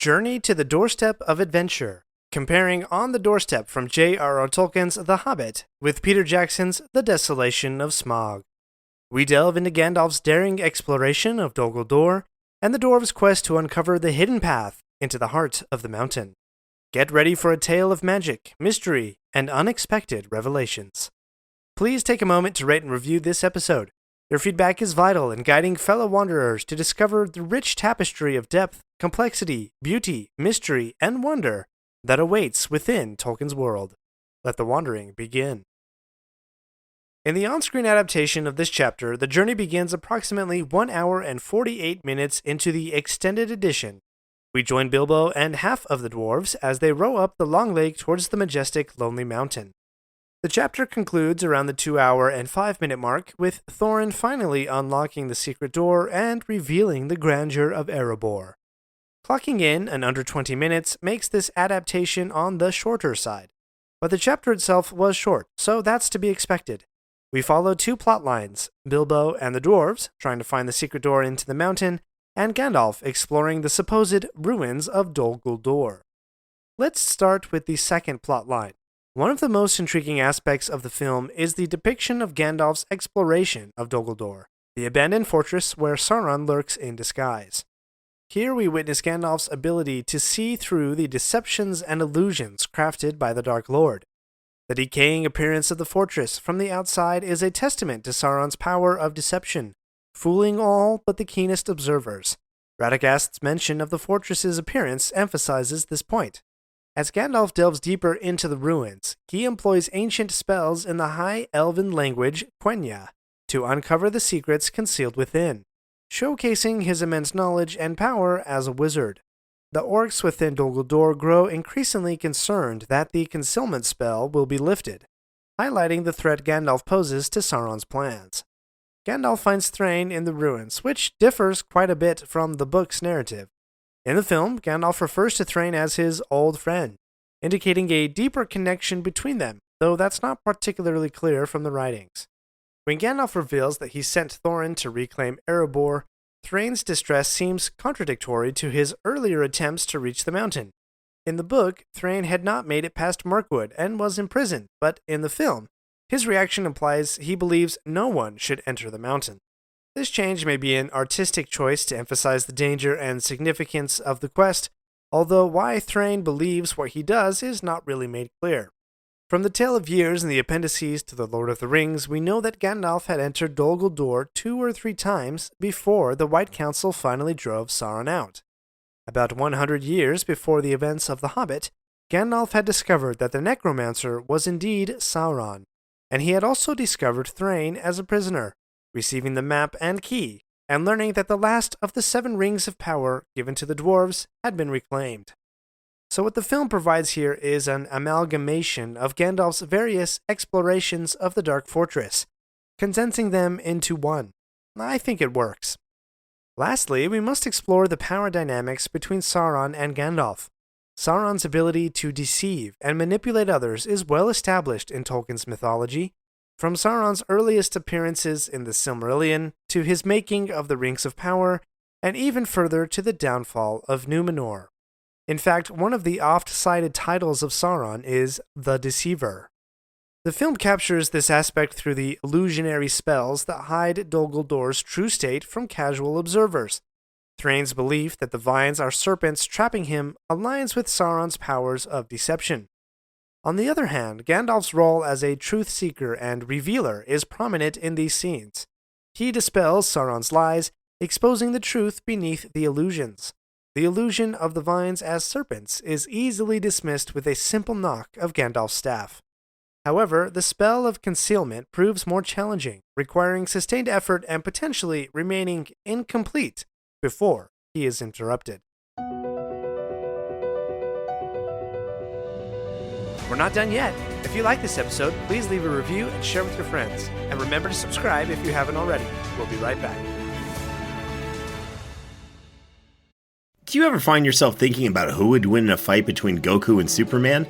Journey to the Doorstep of Adventure, comparing On the Doorstep from J.R.R. Tolkien's The Hobbit with Peter Jackson's The Desolation of Smaug. We delve into Gandalf's daring exploration of Dol Guldur and the dwarves' quest to uncover the hidden path into the heart of the mountain. Get ready for a tale of magic, mystery, and unexpected revelations. Please take a moment to rate and review this episode. Your feedback is vital in guiding fellow wanderers to discover the rich tapestry of depth, complexity, beauty, mystery, and wonder that awaits within Tolkien's world. Let the wandering begin. In the on-screen adaptation of this chapter, the journey begins approximately 1 hour and 48 minutes into the extended edition. We join Bilbo and half of the dwarves as they row up the long lake towards the majestic Lonely Mountain. The chapter concludes around the 2 hour and 5 minute mark, with Thorin finally unlocking the secret door and revealing the grandeur of Erebor. Clocking in and under 20 minutes makes this adaptation on the shorter side. But the chapter itself was short, so that's to be expected. We follow two plot lines, Bilbo and the dwarves trying to find the secret door into the mountain, and Gandalf exploring the supposed ruins of Dol Guldur. Let's start with the second plot line. One of the most intriguing aspects of the film is the depiction of Gandalf's exploration of Dol Guldur, the abandoned fortress where Sauron lurks in disguise. Here we witness Gandalf's ability to see through the deceptions and illusions crafted by the Dark Lord. The decaying appearance of the fortress from the outside is a testament to Sauron's power of deception, fooling all but the keenest observers. Radagast's mention of the fortress's appearance emphasizes this point. As Gandalf delves deeper into the ruins, he employs ancient spells in the High Elven language Quenya to uncover the secrets concealed within, showcasing his immense knowledge and power as a wizard. The orcs within Dol Guldur grow increasingly concerned that the concealment spell will be lifted, highlighting the threat Gandalf poses to Sauron's plans. Gandalf finds Thrain in the ruins, which differs quite a bit from the book's narrative. In the film, Gandalf refers to Thrain as his old friend, indicating a deeper connection between them, though that's not particularly clear from the writings. When Gandalf reveals that he sent Thorin to reclaim Erebor, Thrain's distress seems contradictory to his earlier attempts to reach the mountain. In the book, Thrain had not made it past Mirkwood and was imprisoned, but in the film, his reaction implies he believes no one should enter the mountain. This change may be an artistic choice to emphasize the danger and significance of the quest, although why Thrain believes what he does is not really made clear. From the Tale of Years and the appendices to The Lord of the Rings, we know that Gandalf had entered Dol Guldur 2 or 3 times before the White Council finally drove Sauron out. About 100 years before the events of The Hobbit, Gandalf had discovered that the Necromancer was indeed Sauron, and he had also discovered Thrain as a prisoner, receiving the map and key, and learning that the last of the 7 rings of power given to the dwarves had been reclaimed. So what the film provides here is an amalgamation of Gandalf's various explorations of the Dark Fortress, condensing them into one. I think it works. Lastly, we must explore the power dynamics between Sauron and Gandalf. Sauron's ability to deceive and manipulate others is well established in Tolkien's mythology, from Sauron's earliest appearances in the Silmarillion to his making of the Rings of Power, and even further to the downfall of Numenor. In fact, one of the oft-cited titles of Sauron is the Deceiver. The film captures this aspect through the illusionary spells that hide Dol Guldur's true state from casual observers. Thrain's belief that the vines are serpents trapping him aligns with Sauron's powers of deception. On the other hand, Gandalf's role as a truth-seeker and revealer is prominent in these scenes. He dispels Sauron's lies, exposing the truth beneath the illusions. The illusion of the vines as serpents is easily dismissed with a simple knock of Gandalf's staff. However, the spell of concealment proves more challenging, requiring sustained effort and potentially remaining incomplete before he is interrupted. We're not done yet. If you like this episode, please leave a review and share with your friends. And remember to subscribe if you haven't already. We'll be right back. Do you ever find yourself thinking about who would win in a fight between Goku and Superman?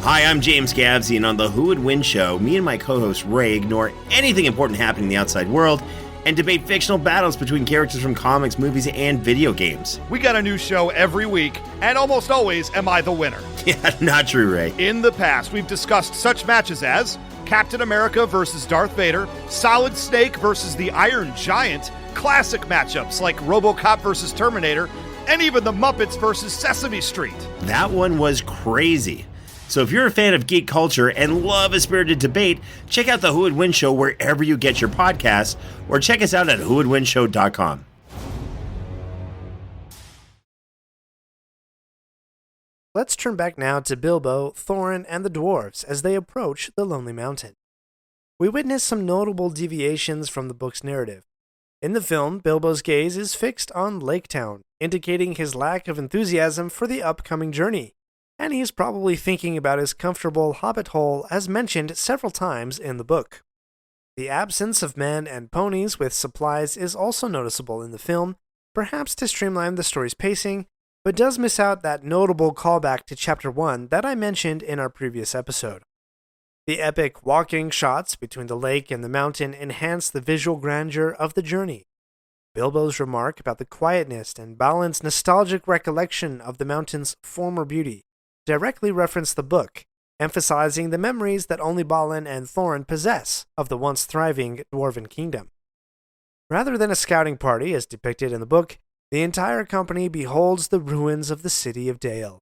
Hi, I'm James Gavsey, and on the Who Would Win show, me and my co-host Ray ignore anything important happening in the outside world and debate fictional battles between characters from comics, movies, and video games. We got a new show every week, and almost always am I the winner. Yeah, not true, Ray. In the past, we've discussed such matches as Captain America versus Darth Vader, Solid Snake versus the Iron Giant, classic matchups like RoboCop versus Terminator, and even the Muppets versus Sesame Street. That one was crazy. So if you're a fan of geek culture and love a spirited debate, check out the Who Would Win Show wherever you get your podcasts, or check us out at whowouldwinshow.com. Let's turn back now to Bilbo, Thorin, and the dwarves as they approach the Lonely Mountain. We witness some notable deviations from the book's narrative. In the film, Bilbo's gaze is fixed on Lake Town, indicating his lack of enthusiasm for the upcoming journey, and he's probably thinking about his comfortable hobbit hole as mentioned several times in the book. The absence of men and ponies with supplies is also noticeable in the film, perhaps to streamline the story's pacing, but does miss out that notable callback to Chapter 1 that I mentioned in our previous episode. The epic walking shots between the lake and the mountain enhance the visual grandeur of the journey. Bilbo's remark about the quietness and Balin's nostalgic recollection of the mountain's former beauty directly reference the book, emphasizing the memories that only Balin and Thorin possess of the once thriving dwarven kingdom. Rather than a scouting party as depicted in the book, the entire company beholds the ruins of the city of Dale.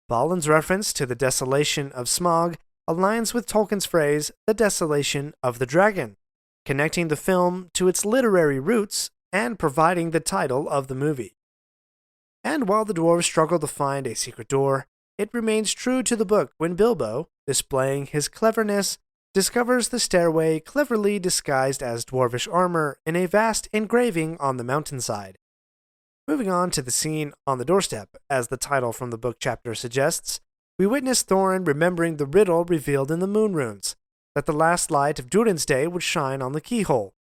Balin's reference to the Desolation of Smaug aligns with Tolkien's phrase, the Desolation of the Dragon, connecting the film to its literary roots and providing the title of the movie. And while the dwarves struggle to find a secret door, it remains true to the book when Bilbo, displaying his cleverness, discovers the stairway cleverly disguised as dwarvish armor in a vast engraving on the mountainside. Moving on to the scene on the doorstep, as the title from the book chapter suggests, we witness Thorin remembering the riddle revealed in the moon runes, that the last light of Durin's Day would shine on the keyhole.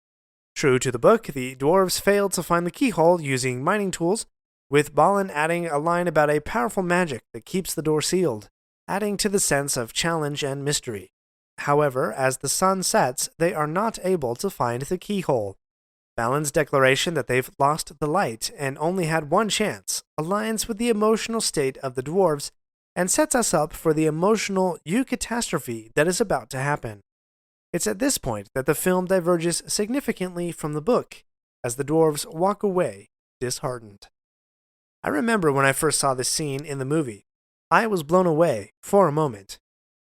True to the book, the dwarves failed to find the keyhole using mining tools, with Balin adding a line about a powerful magic that keeps the door sealed, adding to the sense of challenge and mystery. However, as the sun sets, they are not able to find the keyhole. Balin's declaration that they've lost the light and only had one chance aligns with the emotional state of the dwarves and sets us up for the emotional eucatastrophe that is about to happen. It's at this point that the film diverges significantly from the book, as the dwarves walk away disheartened. I remember when I first saw this scene in the movie. I was blown away for a moment.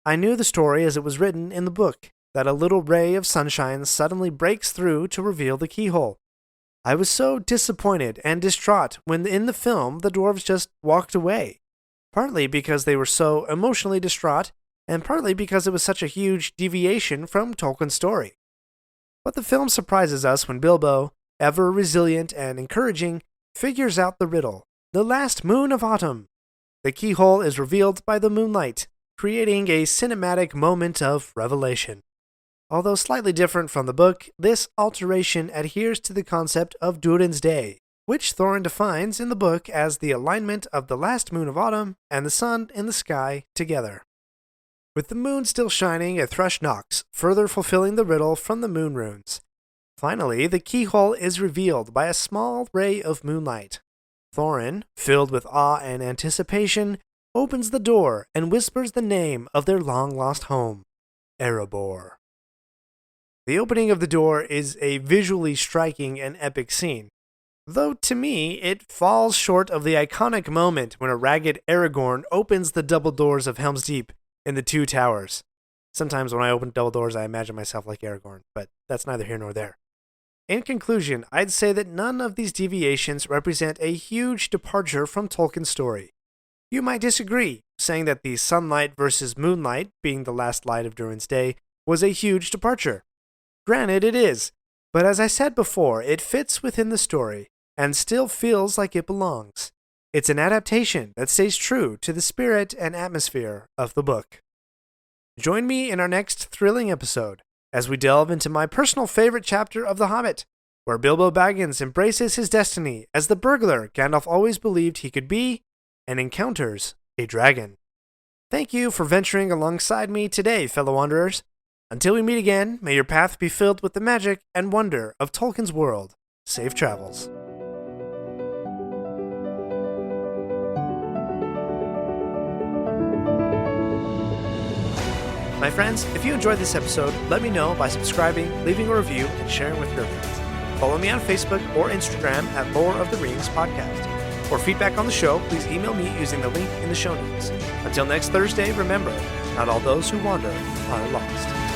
I knew the story as it was written in the book, that a little ray of sunshine suddenly breaks through to reveal the keyhole. I was so disappointed and distraught when in the film the dwarves just walked away, partly because they were so emotionally distraught, and partly because it was such a huge deviation from Tolkien's story. But the film surprises us when Bilbo, ever resilient and encouraging, figures out the riddle. The last moon of autumn. The keyhole is revealed by the moonlight, creating a cinematic moment of revelation. Although slightly different from the book, this alteration adheres to the concept of Durin's Day, which Thorin defines in the book as the alignment of the last moon of autumn and the sun in the sky together. With the moon still shining, a thrush knocks, further fulfilling the riddle from the moon runes. Finally, the keyhole is revealed by a small ray of moonlight. Thorin, filled with awe and anticipation, opens the door and whispers the name of their long-lost home, Erebor. The opening of the door is a visually striking and epic scene, though to me it falls short of the iconic moment when a ragged Aragorn opens the double doors of Helm's Deep in the Two Towers. Sometimes when I open double doors I imagine myself like Aragorn, but that's neither here nor there. In conclusion, I'd say that none of these deviations represent a huge departure from Tolkien's story. You might disagree, saying that the sunlight versus moonlight, being the last light of Durin's Day, was a huge departure. Granted, it is, but as I said before, it fits within the story, and still feels like it belongs. It's an adaptation that stays true to the spirit and atmosphere of the book. Join me in our next thrilling episode, as we delve into my personal favorite chapter of The Hobbit, where Bilbo Baggins embraces his destiny as the burglar Gandalf always believed he could be, and encounters a dragon. Thank you for venturing alongside me today, fellow wanderers. Until we meet again, may your path be filled with the magic and wonder of Tolkien's world. Safe travels. My friends, if you enjoyed this episode, let me know by subscribing, leaving a review, and sharing with your friends. Follow me on Facebook or Instagram at Lore of the Rings Podcast. For feedback on the show, please email me using the link in the show notes. Until next Thursday, remember, not all those who wander are lost.